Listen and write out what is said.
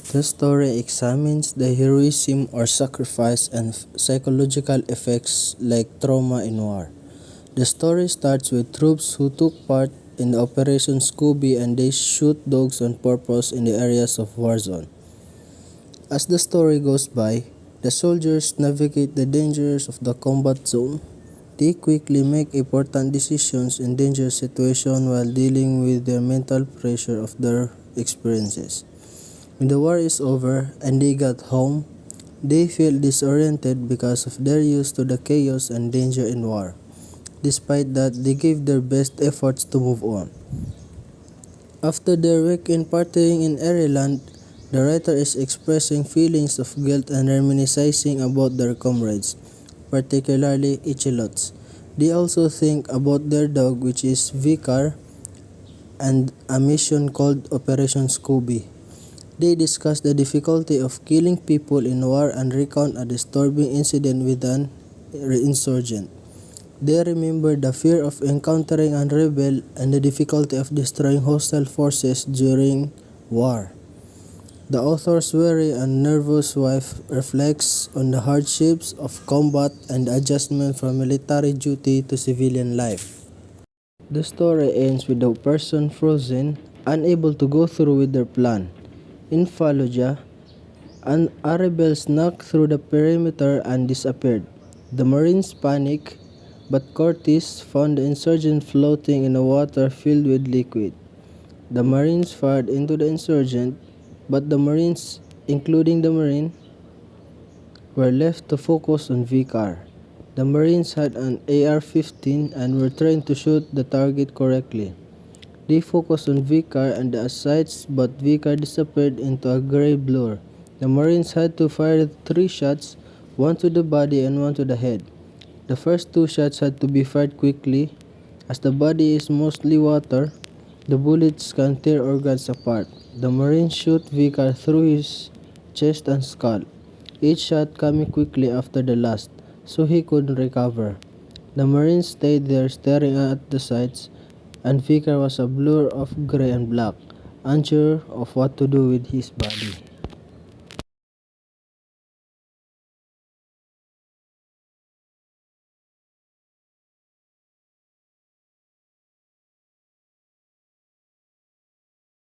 The story examines the heroism or sacrifice and psychological effects like trauma in war. The story starts with troops who took part in Operation Scooby and they shoot dogs on purpose in the areas of war zone. As the story goes by, the soldiers navigate the dangers of the combat zone. They quickly make important decisions in dangerous situations while dealing with the mental pressure of their experiences. When the war is over and they got home, they feel disoriented because of their used to the chaos and danger in war. Despite that, they gave their best efforts to move on. After their weekend partying in Ireland, the writer is expressing feelings of guilt and reminiscing about their comrades, particularly Ichilots. They also think about their dog, which is Vicar, and a mission called Operation Scooby. They discuss the difficulty of killing people in war and recount a disturbing incident with an insurgent. They remember the fear of encountering a rebel and the difficulty of destroying hostile forces during war. The author's weary and nervous wife reflects on the hardships of combat and the adjustment from military duty to civilian life. The story ends with the person frozen, unable to go through with their plan. In Fallujah, a rebel snuck through the perimeter and disappeared. The Marines panicked, but Curtis found the insurgent floating in a water filled with liquid. The Marines fired into the insurgent, but the Marines, including the Marine, were left to focus on Vicar. The Marines had an AR-15 and were trained to shoot the target correctly. They focused on Vicar and the sights, but Vicar disappeared into a gray blur. The Marines had to fire 3 shots, one to the body and one to the head. The first 2 shots had to be fired quickly. As the body is mostly water, the bullets can tear organs apart. The Marines shoot Vicar through his chest and skull, each shot coming quickly after the last, so he could recover. The Marines stayed there staring at the sights, and Vicar was a blur of gray and black, unsure of what to do with his body.